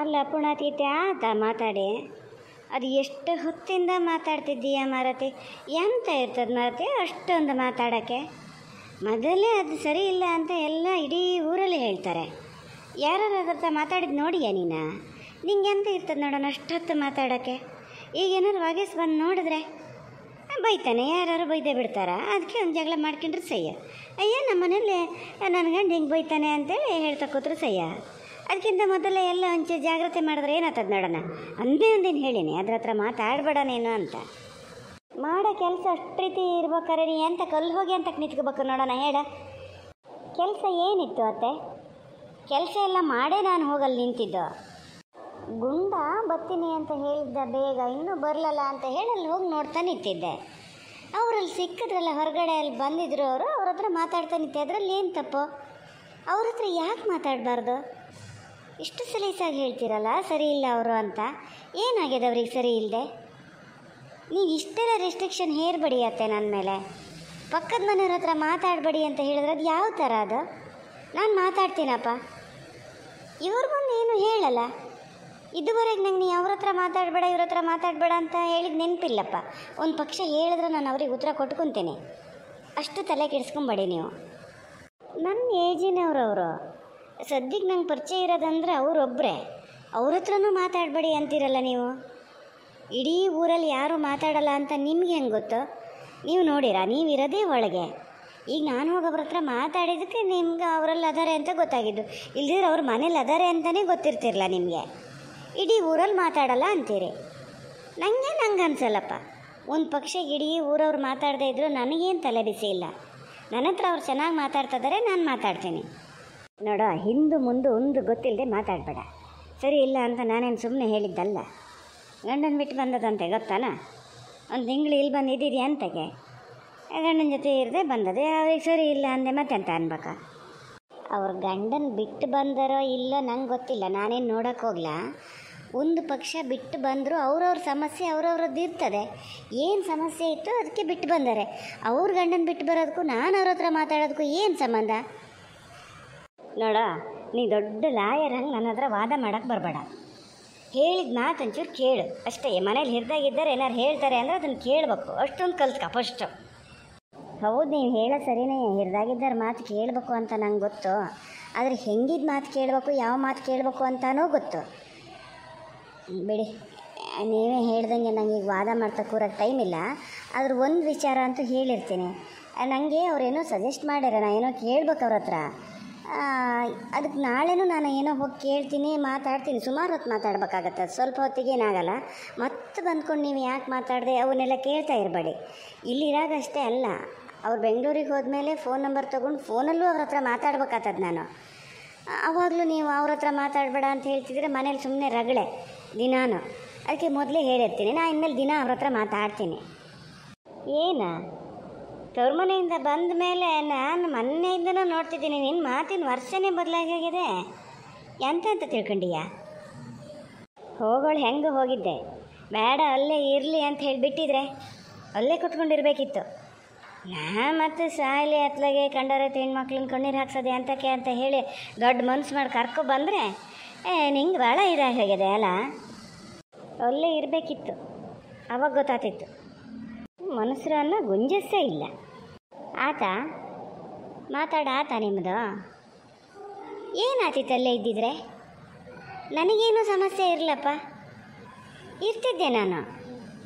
ಅಲ್ಲ ಪುಣಾತೀತೆ ಆತ ಮಾತಾಡಿ ಅದು ಎಷ್ಟು ಹೊತ್ತಿಂದ ಮಾತಾಡ್ತಿದ್ದೀಯ ಮಾರತಿ. ಎಂತ ಇರ್ತದೆ ಮಾರತಿ ಅಷ್ಟೊಂದು ಮಾತಾಡೋಕ್ಕೆ? ಮೊದಲೇ ಅದು ಸರಿ ಇಲ್ಲ ಅಂತ ಎಲ್ಲ ಇಡೀ ಊರಲ್ಲಿ ಹೇಳ್ತಾರೆ. ಯಾರು ಅದ್ರ ಮಾತಾಡಿದ್ದು ನೋಡಿಯಾ ನೀನು? ನಿಂಗೆ ಎಂತ ಇರ್ತದೆ ನೋಡೋಣ ಅಷ್ಟೊತ್ತು ಮಾತಾಡೋಕ್ಕೆ. ಈಗ ಏನಾರು ವಾಗೇಸ್ ಬಂದು ನೋಡಿದ್ರೆ ಬೈತಾನೆ, ಯಾರು ಬೈದೇ ಬಿಡ್ತಾರ. ಅದಕ್ಕೆ ಒಂದು ಜಗಳ ಮಾಡ್ಕೊಂಡ್ರೆ ಸಯ್ಯ. ಅಯ್ಯ ನಮ್ಮ ಮನೇಲಿ ನನ್ನ ಗಂಡು ಹಿಂಗೆ ಬೈತಾನೆ ಅಂತೇಳಿ ಹೇಳ್ತಾ ಕೂತ್ರು ಸಯ್ಯ. ಅದಕ್ಕಿಂತ ಮೊದಲೇ ಎಲ್ಲ ಒಂಚೂರು ಜಾಗ್ರತೆ ಮಾಡಿದ್ರೆ ಏನಾಗ್ತದೆ ನೋಡೋಣ. ಒಂದೇನು ಹೇಳೀನಿ, ಅದ್ರ ಹತ್ರ ಮಾತಾಡಬೇಡ ನೀನು ಅಂತ. ಮಾಡೋ ಕೆಲಸ ಅಷ್ಟು ರೀತಿ ಇರ್ಬೇಕಾರೆ ನೀ ಎಂತ ಕಲ್ಲು ಹೋಗಿ ಅಂತ ನಿಂತ್ಕೋಬೇಕು ನೋಡೋಣ. ಹೇಳ, ಕೆಲಸ ಏನಿತ್ತು ಅತ್ತೆ? ಕೆಲಸ ಎಲ್ಲ ಮಾಡೇ ನಾನು ಹೋಗಲ್ಲಿ ನಿಂತಿದ್ದು. ಗುಂಡ ಬರ್ತೀನಿ ಅಂತ ಹೇಳಿದ್ದ, ಬೇಗ ಇನ್ನೂ ಬರಲಲ್ಲ ಅಂತ ಹೇಳಿ ಅಲ್ಲಿ ಹೋಗಿ ನೋಡ್ತಾ ನಿಂತಿದ್ದೆ. ಅವರಲ್ಲಿ ಸಿಕ್ಕಿದ್ರಲ್ಲ ಹೊರಗಡೆ, ಅಲ್ಲಿ ಬಂದಿದ್ರು ಅವರು. ಅವ್ರ ಹತ್ರ ಮಾತಾಡ್ತಾ ನಿಂತೆ. ಅದರಲ್ಲಿ ಏನು ತಪ್ಪು? ಅವ್ರ ಹತ್ರ ಯಾಕೆ ಮಾತಾಡಬಾರ್ದು? ಇಷ್ಟು ಸಲೀಸಾಗಿ ಹೇಳ್ತೀರಲ್ಲ ಸರಿ ಇಲ್ಲ ಅವರು ಅಂತ. ಏನಾಗಿದೆ ಅವ್ರಿಗೆ ಸರಿ ಇಲ್ಲದೆ? ನೀವು ಇಷ್ಟೆಲ್ಲ ರೆಸ್ಟ್ರಿಕ್ಷನ್ ಹೇರ್ಬೇಡಿಯತ್ತೆ ನನ್ನ ಮೇಲೆ. ಪಕ್ಕದ ಮನೆಯವ್ರ ಹತ್ರ ಮಾತಾಡಬೇಡಿ ಅಂತ ಹೇಳಿದ್ರೆ ಅದು ಯಾವ ಥರ ಅದು? ನಾನು ಮಾತಾಡ್ತೀನಪ್ಪ. ಇವ್ರ ಮುಂದೆ ಏನು ಹೇಳಲ್ಲ. ಇದುವರೆಗೆ ನಂಗೆ ನೀ ಅವ್ರ ಹತ್ರ ಮಾತಾಡಬೇಡ ಇವ್ರ ಹತ್ರ ಮಾತಾಡಬೇಡ ಅಂತ ಹೇಳಿದ ನೆನಪಿಲ್ಲಪ್ಪ. ಒಂದು ಪಕ್ಷ ಹೇಳಿದ್ರೆ ನಾನು ಅವ್ರಿಗೆ ಉತ್ತರ ಕೊಟ್ಕೊತೀನಿ. ಅಷ್ಟು ತಲೆ ಕೆಡಿಸ್ಕೊಂಬೇಡಿ ನೀವು. ನನ್ನ ಏಜಿನವ್ರವರು. ಸದ್ಯಕ್ಕೆ ನಂಗೆ ಪರಿಚಯ ಇರೋದಂದ್ರೆ ಅವರೊಬ್ಬರೇ. ಅವ್ರ ಹತ್ರನೂ ಮಾತಾಡಬೇಡಿ ಅಂತೀರಲ್ಲ ನೀವು. ಇಡೀ ಊರಲ್ಲಿ ಯಾರೂ ಮಾತಾಡಲ್ಲ ಅಂತ ನಿಮ್ಗೆ ಹೆಂಗೆ ಗೊತ್ತು? ನೀವು ನೋಡಿರಾ? ನೀವು ಇರೋದೇ ಒಳಗೆ. ಈಗ ನಾನು ಹೋಗಿ ಅವ್ರ ಹತ್ರ ಮಾತಾಡಿದ್ದಕ್ಕೆ ನಿಮ್ಗೆ ಅವರಲ್ಲಿ ಅದಾರೆ ಅಂತ ಗೊತ್ತಾಗಿದ್ದು. ಇಲ್ದಿದ್ರೆ ಅವ್ರ ಮನೇಲಿ ಅದಾರೆ ಅಂತಲೇ ಗೊತ್ತಿರ್ತಿರಲ್ಲ ನಿಮಗೆ. ಇಡೀ ಊರಲ್ಲಿ ಮಾತಾಡಲ್ಲ ಅಂತೀರಿ. ನಂಗೆ ಅನ್ಸಲ್ಲಪ್ಪ. ಒಂದು ಪಕ್ಷ ಇಡೀ ಊರವ್ರು ಮಾತಾಡದೇ ಇದ್ದರೂ ನನಗೇನು ತಲೆ ಬಿಸಿ ಇಲ್ಲ. ನನ್ನ ಹತ್ರ ಅವ್ರು ಚೆನ್ನಾಗಿ ಮಾತಾಡ್ತಿದ್ದಾರೆ, ನಾನು ಮಾತಾಡ್ತೀನಿ. ನೋಡೋ, ಹಿಂದು ಮುಂದೆ ಒಂದು ಗೊತ್ತಿಲ್ಲದೆ ಮಾತಾಡಬೇಡ. ಸರಿ ಇಲ್ಲ ಅಂತ ನಾನೇನು ಸುಮ್ಮನೆ ಹೇಳಿದ್ದಲ್ಲ. ಗಂಡನ ಬಿಟ್ಟು ಬಂದದಂತೆ ಗೊತ್ತಾನ? ಒಂದು ತಿಂಗಳು ಇಲ್ಲಿ ಬಂದಿದ್ದೀರಿ ಅಂತಗೆ. ಗಂಡನ ಜೊತೆ ಇರದೆ ಬಂದದೆ. ಅವ್ರಿಗೆ ಸರಿ ಇಲ್ಲ ಅಂದೆ ಮತ್ತೆಂತ ಅನ್ಬೇಕಾ? ಅವ್ರ ಗಂಡನ ಬಿಟ್ಟು ಬಂದರೋ ಇಲ್ಲೋ ನಂಗೆ ಗೊತ್ತಿಲ್ಲ, ನಾನೇನು ನೋಡೋಕೆ ಹೋಗ್ಲಾ. ಒಂದು ಪಕ್ಷ ಬಿಟ್ಟು ಬಂದರೂ ಅವ್ರವ್ರ ಸಮಸ್ಯೆ ಅವ್ರವ್ರದ್ದು ಇರ್ತದೆ. ಏನು ಸಮಸ್ಯೆ ಇತ್ತು ಅದಕ್ಕೆ ಬಿಟ್ಟು ಬಂದರೆ. ಅವ್ರ ಗಂಡನ ಬಿಟ್ಟು ಬರೋದಕ್ಕೂ ನಾನು ಅವ್ರ ಹತ್ರ ಮಾತಾಡೋದಕ್ಕೂ ಏನು ಸಂಬಂಧ? ನೋಡ, ನೀ ದೊಡ್ಡ ಲಾಯರ್ ಹಂಗೆ ನನ್ನ ಹತ್ರ ವಾದ ಮಾಡೋಕ್ಕೆ ಬರಬೇಡ. ಹೇಳಿದ ಮಾತು ಒಂಚೂರು ಕೇಳು ಅಷ್ಟೇ. ಮನೇಲಿ ಹಿರಿದಾಗಿದ್ದಾರೆ ಏನಾರು ಹೇಳ್ತಾರೆ ಅಂದರೆ ಅದನ್ನು ಕೇಳಬೇಕು. ಅಷ್ಟೊಂದು ಕಲ್ತ್ಕ ಫಸ್ಟು. ಹೌದು, ನೀವು ಹೇಳೋ ಸರಿನೇ. ಹಿರಿದಾಗಿದ್ದಾರೆ ಮಾತು ಕೇಳಬೇಕು ಅಂತ ನಂಗೆ ಗೊತ್ತು. ಆದರೆ ಹೆಂಗಿದ ಮಾತು ಕೇಳಬೇಕು, ಯಾವ ಮಾತು ಕೇಳಬೇಕು ಅಂತಲೂ ಗೊತ್ತು. ಬಿಡಿ, ನೀವೇ ಹೇಳ್ದಂಗೆ ನನಗೆ ಈಗ ವಾದ ಮಾಡ್ತಾ ಕೂರೋಕ್ಕೆ ಟೈಮ್ ಇಲ್ಲ. ಆದ್ರೆ ಒಂದು ವಿಚಾರ ಅಂತೂ ಹೇಳಿರ್ತೀನಿ. ನನಗೆ ಅವರೇನೋ ಸಜೆಸ್ಟ್ ಮಾಡ್ಯಾರ, ನಾನು ಏನೋ ಕೇಳ್ಬೇಕು ಅವ್ರ ಹತ್ರ. ಅದಕ್ಕೆ ನಾಳೆನೂ ನಾನು ಏನೋ ಹೋಗಿ ಕೇಳ್ತೀನಿ, ಮಾತಾಡ್ತೀನಿ. ಸುಮಾರು ಹೊತ್ತು ಮಾತಾಡ್ಬೇಕಾಗತ್ತೆ. ಸ್ವಲ್ಪ ಹೊತ್ತಿಗೆ ಏನಾಗಲ್ಲ. ಮತ್ತೆ ಬಂದ್ಕೊಂಡು ನೀವು ಯಾಕೆ ಮಾತಾಡಿದೆ ಅವನ್ನೆಲ್ಲ ಕೇಳ್ತಾ ಇರಬೇಡಿ. ಇಲ್ಲಿರಾಗಷ್ಟೇ ಅಲ್ಲ, ಅವ್ರು ಬೆಂಗಳೂರಿಗೆ ಹೋದ್ಮೇಲೆ ಫೋನ್ ನಂಬರ್ ತೊಗೊಂಡು ಫೋನಲ್ಲೂ ಅವ್ರ ಹತ್ರ ಮಾತಾಡ್ಬೇಕಾಗ್ತದೆ ನಾನು. ಆವಾಗಲೂ ನೀವು ಅವ್ರ ಹತ್ರ ಮಾತಾಡಬೇಡ ಅಂತ ಹೇಳ್ತಿದ್ರೆ ಮನೇಲಿ ಸುಮ್ಮನೆ ರಗಳೆ ದಿನಾನು. ಅದಕ್ಕೆ ಮೊದಲೇ ಹೇಳಿರ್ತೀನಿ, ನಾನು ಇನ್ಮೇಲೆ ದಿನ ಅವ್ರ ಹತ್ರ ಮಾತಾಡ್ತೀನಿ. ಏನು ತವ್ರ ಮನೆಯಿಂದ ಬಂದ ಮೇಲೆ ನಾನು ಮೊನ್ನೆಯಿಂದನೂ ನೋಡ್ತಿದ್ದೀನಿ, ನಿನ್ನ ಮಾತಿನ ವರ್ಷನೇ ಬದಲಾಗಿ ಹೋಗಿದೆ. ಎಂತ ತಿಳ್ಕೊಂಡೀಯ? ಹೋಗೋಳು ಹೆಂಗೆ ಹೋಗಿದ್ದೆ, ಬೇಡ ಅಲ್ಲೇ ಇರಲಿ ಅಂತ ಹೇಳಿಬಿಟ್ಟಿದ್ರೆ ಅಲ್ಲೇ ಕುತ್ಕೊಂಡಿರ್ಬೇಕಿತ್ತು. ನಾ ಮತ್ತು ಸಾಯಲಿ ಅತ್ಲಾಗೆ ಕಂಡರೆ ಹೆಣ್ಮಕ್ಳನ್ನ ಕಣ್ಣೀರು ಹಾಕ್ಸೋದೆ ಅಂತಕ್ಕೆ ಅಂತ ಹೇಳಿ ದೊಡ್ಡ ಮನ್ಸು ಮಾಡಿ ಕರ್ಕೊಬಂದರೆ ನಿಂಗೆ ಭಾಳ ಇದಾಗಿ ಹೋಗಿದೆ ಅಲ್ಲ. ಅಲ್ಲೇ ಇರಬೇಕಿತ್ತು, ಅವಾಗ ಗೊತ್ತಾಗ್ತಿತ್ತು. ಮನಸ್ಸರು ಅನ್ನೋ ಗುಂಜಸ್ಸೇ ಇಲ್ಲ. ಆತ ನಿಮ್ಮದು ಏನಾಗ್ತಿತ್ತು ಅಲ್ಲೇ ಇದ್ದಿದ್ರೆ? ನನಗೇನು ಸಮಸ್ಯೆ ಇರಲಪ್ಪ, ಇರ್ತಿದ್ದೆ ನಾನು.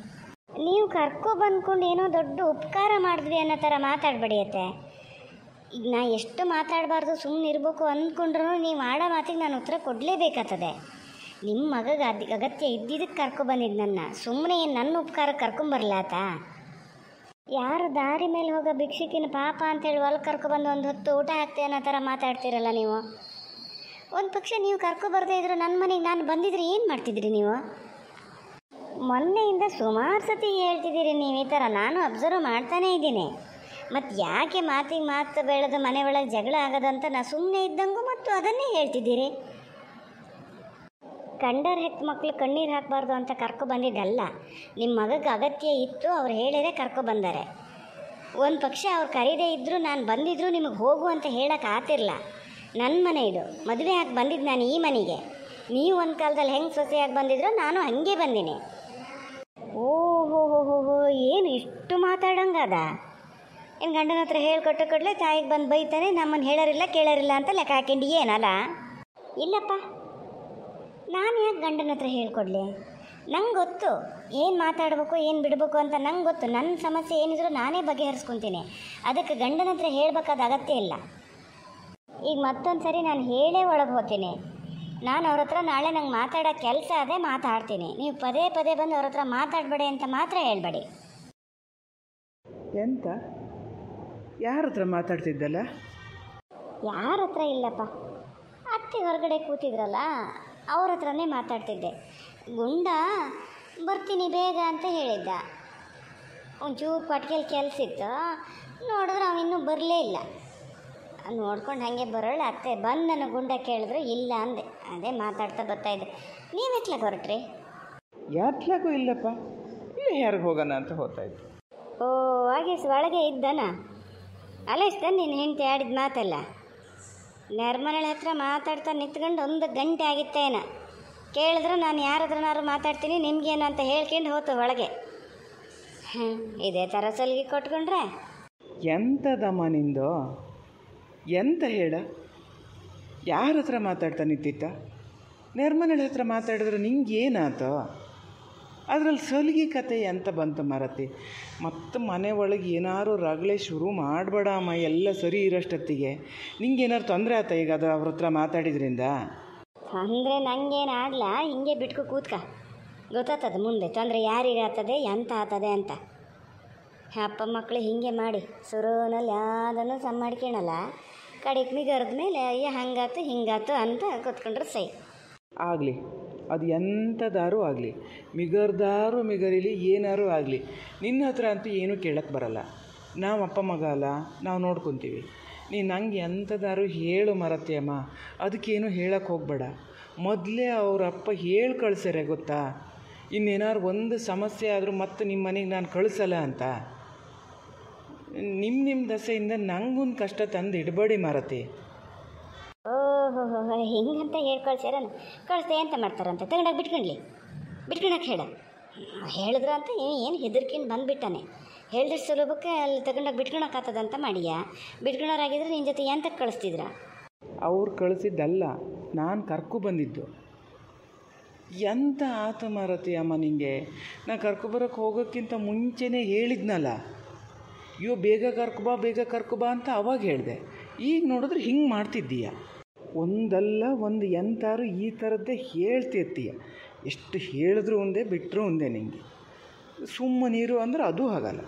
ನೀವು ಬಂದ್ಕೊಂಡು ಏನೋ ದೊಡ್ಡ ಉಪಕಾರ ಮಾಡಿದ್ವಿ ಅನ್ನೋ ಥರ ಮಾತಾಡಬೇಡಿಯತ್ತೆ. ಈಗ ನಾ ಎಷ್ಟು ಮಾತಾಡಬಾರ್ದು ಸುಮ್ಮನೆ ಇರಬೇಕು ಅಂದ್ಕೊಂಡ್ರೂ ನೀವು ಆಡೋ ಮಾತಿಗೆ ನಾನು ಉತ್ತರ ಕೊಡಲೇಬೇಕಾಗ್ತದೆ. ನಿಮ್ಮ ಮಗಗೆ ಅಗತ್ಯ ಇದ್ದಿದ್ದಕ್ಕೆ ಬಂದಿದ್ದು ನನ್ನ. ಸುಮ್ಮನೆ ನನ್ನ ಉಪಕಾರಕ್ಕೆ ಕರ್ಕೊಂಬರ್ಲಾತ? ಯಾರು ದಾರಿ ಮೇಲೆ ಹೋಗೋ ಭಿಕ್ಷುಕಿನ ಪಾಪ ಅಂತೇಳಿ ಹೊಲಕ್ಕೆ ಕರ್ಕೊಬಂದು ಒಂದು ಹೊತ್ತು ಊಟ ಹಾಕ್ತೆ ಅನ್ನೋ ಥರ ಮಾತಾಡ್ತೀರಲ್ಲ ನೀವು. ಒಂದು ಪಕ್ಷ ನೀವು ಕರ್ಕೊಬರ್ದೇ ಇದ್ರು ನನ್ನ ಮನೆಗೆ ನಾನು ಬಂದಿದ್ರೆ ಏನು ಮಾಡ್ತಿದ್ರಿ ನೀವು? ಮೊನ್ನೆಯಿಂದ ಸುಮಾರು ಸತಿ ಹೇಳ್ತಿದ್ದೀರಿ ನೀವು ಈ ಥರ. ನಾನು ಅಬ್ಸರ್ವ್ ಮಾಡ್ತಾನೇ ಇದ್ದೀನಿ. ಮತ್ತು ಯಾಕೆ ಮಾತಿಗೆ ಮಾತು ಬೆಳೆದು ಮನೆ ಒಳಗೆ ಜಗಳ ಆಗೋದಂತ ನಾ ಸುಮ್ಮನೆ ಇದ್ದಂಗೂ ಮತ್ತು ಅದನ್ನೇ ಹೇಳ್ತಿದ್ದೀರಿ. ಕಂಡರ್ ಹೆತ್ತು ಮಕ್ಕಳು ಕಣ್ಣೀರು ಹಾಕಬಾರ್ದು ಅಂತ ಕರ್ಕೊಬಂದಿದ್ದಲ್ಲ. ನಿಮ್ಮ ಮಗಗೆ ಅಗತ್ಯ ಇತ್ತು, ಅವ್ರು ಹೇಳಿದರೆ ಕರ್ಕೊಬಂದಾರೆ. ಒಂದು ಪಕ್ಷ ಅವ್ರು ಕರೀದೇ ಇದ್ದರೂ ನಾನು ಬಂದಿದ್ದರೂ ನಿಮಗೆ ಹೋಗು ಅಂತ ಹೇಳೋಕೆ ಆತಿರಲ್ಲ. ನನ್ನ ಮನೆ ಇದು, ಮದುವೆ ಹಾಕಿ ಬಂದಿದ್ದು ನಾನು ಈ ಮನೆಗೆ. ನೀವು ಒಂದು ಕಾಲದಲ್ಲಿ ಹೆಂಗೆ ಸೊಸೆಯಾಗಿ ಬಂದಿದ್ರೋ ನಾನು ಹಾಗೆ ಬಂದೀನಿ. ಓಹೋ ಹೋ ಹೋ ಹೋ, ಏನು ಇಷ್ಟು ಮಾತಾಡೋಂಗದ? ಏನು ಗಂಡನ ಹತ್ರ ಹೇಳ್ಕೊಟ್ಟು ಕೊಡಲೆ ತಾಯಿಗೆ ಬಂದು ಬೈತಾನೆ, ನಮ್ಮನ್ನು ಹೇಳೋರಿಲ್ಲ ಕೇಳೋರಿಲ್ಲ ಅಂತ ಲೆಕ್ಕ ಹಾಕೊಂಡು ಏನಲ್ಲ? ಇಲ್ಲಪ್ಪ, ನಾನು ಯಾಕೆ ಗಂಡನ ಹತ್ರ ಹೇಳ್ಕೊಡ್ಲಿ? ನಂಗೆ ಗೊತ್ತು ಏನು ಮಾತಾಡಬೇಕು ಏನು ಬಿಡಬೇಕು ಅಂತ. ನಂಗೆ ಗೊತ್ತು ನನ್ನ ಸಮಸ್ಯೆ ಏನಿದ್ರು ನಾನೇ ಬಗೆಹರಿಸ್ಕೊತೀನಿ. ಅದಕ್ಕೆ ಗಂಡನ ಹತ್ರ ಹೇಳಬೇಕಾದ ಅಗತ್ಯ ಇಲ್ಲ. ಈಗ ಮತ್ತೊಂದು ಸರಿ ನಾನು ಹೇಳೇ ಒಳಗೆ ಹೋಗ್ತೀನಿ. ನಾನು ಅವ್ರ ಹತ್ರ ನಾಳೆ ನಂಗೆ ಮಾತಾಡೋ ಕೆಲಸ ಅದೇ ಮಾತಾಡ್ತೀನಿ. ನೀವು ಪದೇ ಪದೇ ಬಂದು ಅವ್ರ ಹತ್ರ ಮಾತಾಡಬೇಡಿ ಅಂತ ಮಾತ್ರ ಹೇಳ್ಬೇಡಿ. ಎಂತ ಯಾರ ಹತ್ರ ಮಾತಾಡ್ತಿದ್ದಲ್ಲ? ಯಾರ ಹತ್ರ ಇಲ್ಲಪ್ಪ, ಅತ್ತೆ ಹೊರಗಡೆ ಕೂತಿದ್ರಲ್ಲ ಅವ್ರ ಹತ್ರನೇ ಮಾತಾಡ್ತಿದ್ದೆ. ಗುಂಡ ಬರ್ತೀನಿ ಬೇಗ ಅಂತ ಹೇಳಿದ್ದ. ಒಂಚೂರು ಪಟ್ಕೆಯಲ್ಲಿ ಕೆಲಸ ಇತ್ತು, ನೋಡಿದ್ರೆ ಅವನಿನ್ನೂ ಬರಲೇ ಇಲ್ಲ. ನೋಡ್ಕೊಂಡು ಹಾಗೆ ಬರೋಳು ಅತ್ತೆ ಬಂದು ನನ್ನ ಗುಂಡ ಕೇಳಿದ್ರು ಇಲ್ಲ ಅಂದೆ. ಅದೇ ಮಾತಾಡ್ತಾ ಬರ್ತಾಯಿದ್ದೆ. ನೀವು ಎತ್ಲಾಗ ಹೊರಟ್ರಿ? ಯಾತ್ಲಾಗೂ ಇಲ್ಲಪ್ಪ, ಇಲ್ಲಿ ಯಾರಿಗೆ ಹೋಗೋಣ ಅಂತ ಹೋಗ್ತಾಯಿತ್ತು. ಓ ಹಾಗೆ ಒಳಗೆ ಇದ್ದಾನ? ಅಲ್ಲ ಇಷ್ಟ ನೀನು ಹೆಂಡತಿ ಆಡಿದ ಮಾತಲ್ಲ. ನೆರ್ಮನೆಳ ಹತ್ರ ಮಾತಾಡ್ತಾ ನಿಂತ್ಕೊಂಡು 1 ಗಂಟೆ ಆಗಿತ್ತೇನ. ಕೇಳಿದ್ರೆ ನಾನು ಯಾರ ಹತ್ರನಾರು ಮಾತಾಡ್ತೀನಿ ನಿಮ್ಗೇನು ಅಂತ ಹೇಳ್ಕೊಂಡು ಹೋತು ಒಳಗೆ. ಇದೇ ಥರ ಸಲಿಗೆ ಕೊಟ್ಕೊಂಡ್ರೆ ಎಂಥದಮ್ಮ ನಿಂದು? ಎಂತ ಹೇಳ? ಯಾರ ಹತ್ರ ಮಾತಾಡ್ತಾ ನಿಂತಿತ್ತ? ನೆರ್ಮನೆಳ ಹತ್ರ ಮಾತಾಡಿದ್ರೆ ನಿಂಗೆ ಏನಾಯ್ತು? ಅದರಲ್ಲಿ ಸಲಿಗೆ ಕತೆ ಎಂತ ಬಂತು ಮರತಿ? ಮತ್ತು ಮನೆ ಒಳಗೆ ಏನಾರು ರಗಳೆ ಶುರು ಮಾಡಬೇಡ ಅಮ್ಮ, ಎಲ್ಲ ಸರಿ ಇರೋಷ್ಟೊತ್ತಿಗೆ. ನಿಂಗೇನಾರು ತೊಂದರೆ ಆಯ್ತಾ ಈಗ ಅದು ಅವ್ರ ಹತ್ರ ಮಾತಾಡಿದ್ರಿಂದ? ಅಂದರೆ ನಂಗೇನು ಆಗಲ್ಲ, ಹಿಂಗೆ ಬಿಟ್ಕೊ ಕೂತ್ಕ, ಗೊತ್ತಾಗ್ತದೆ ಮುಂದೆ ತೊಂದರೆ ಯಾರಿಗಾಗ್ತದೆ ಎಂತ ಆಗ್ತದೆ ಅಂತ. ಅಪ್ಪ ಮಕ್ಕಳು ಹೀಗೆ ಮಾಡಿ ಸುರುನಲ್ಲಿ ಯಾವುದನ್ನು ಸಮ ಮಾಡ್ಕೊಳಲ್ಲ. ಕಡೆಗೆ ಮಿಗರ್ದ ಮೇಲೆ ಅಯ್ಯ ಹಂಗಾತು ಹಿಂಗಾತು ಅಂತ ಕೂತ್ಕೊಂಡ್ರೆ ಸೈ. ಆಗಲಿ, ಅದು ಎಂಥದಾರು ಆಗಲಿ, ಮಿಗರ್ದಾರು ಮಿಗರಿಲಿ ಏನಾರು ಆಗಲಿ, ನಿನ್ನ ಹತ್ರ ಅಂತೂ ಏನೂ ಕೇಳಕ್ಕೆ ಬರಲ್ಲ. ನಾವು ಅಪ್ಪ ಮಗ ಅಲ್ಲ, ನಾವು ನೋಡ್ಕೊತೀವಿ. ನೀನು ನಂಗೆ ಎಂಥದಾರು ಹೇಳು ಮರತಿಯಮ್ಮ, ಅದಕ್ಕೇನು ಹೇಳಕ್ಕೆ ಹೋಗಬೇಡ. ಮೊದಲೇ ಅವ್ರ ಅಪ್ಪ ಹೇಳಿ ಕಳ್ಸ್ಯಾರೆ ಗೊತ್ತಾ, ಇನ್ನೇನಾರು ಒಂದು ಸಮಸ್ಯೆ ಆದರೂ ಮತ್ತೆ ನಿಮ್ಮ ಮನೆಗೆ ನಾನು ಕಳಿಸಲ್ಲ ಅಂತ. ನಿಮ್ಮ ದಸೆಯಿಂದ ನಂಗೊಂದು ಕಷ್ಟ ತಂದು ಇಡಬೇಡಿ ಮಾರತಿ. ಓಹೋ ಹಿಂಗಂತ ಹೇಳಿ ಕಳ್ಸ್ಯಾರ? ಕಳಿಸ್ದೆ ಎಂತ ಮಾಡ್ತಾರಂತೆ? ತಗೊಂಡಾಗ ಬಿಟ್ಕೊಳಕ್ಕೆ ಹೇಳಿದ್ರ ಅಂತ ಏನು ಹೆದರ್ಕೊಂಡು ಬಂದುಬಿಟ್ಟಾನೆ. ಹೇಳಿದ್ರೆ ಸುಲಭಕ್ಕೆ ಅಲ್ಲಿ ತಗೊಂಡಾಗ ಬಿಟ್ಕೊಳಕ್ಕಾಗ್ತದಂತ ಮಾಡಿಯಾ? ಬಿಟ್ಕೊಳೋರಾಗಿದ್ರೆ ನಿನ್ನ ಜೊತೆ ಎಂತಕ್ಕೆ ಕಳಿಸ್ತಿದ್ರ? ಅವ್ರು ಕಳಿಸಿದ್ದಲ್ಲ, ನಾನು ಕರ್ಕೊ ಬಂದಿದ್ದು. ಎಂತ ಆತ ಮಾರತಿ ಅಮ್ಮ ನಿಂಗೆ? ನಾ ಕರ್ಕೊಬರೋಕ್ಕೆ ಹೋಗೋಕ್ಕಿಂತ ಮುಂಚೆನೇ ಹೇಳಿದ್ನಲ್ಲ, ಅಯ್ಯೋ ಬೇಗ ಕರ್ಕೊಬಾ ಅಂತ ಅವಾಗ ಹೇಳಿದೆ. ಈಗ ನೋಡಿದ್ರೆ ಹಿಂಗೆ ಮಾಡ್ತಿದ್ದೀಯ. ಒಂದಲ್ಲ ಒಂದು ಎಂತಾರು ಈ ಥರದ್ದೇ ಹೇಳ್ತಿರ್ತೀಯ. ಎಷ್ಟು ಹೇಳಿದ್ರು ಒಂದೇ ಬಿಟ್ಟರು ಒಂದೇ. ನಿಂಗೆ ಸುಮ್ಮನೀರು ಅಂದ್ರೆ ಅದು ಆಗಲ್ಲ.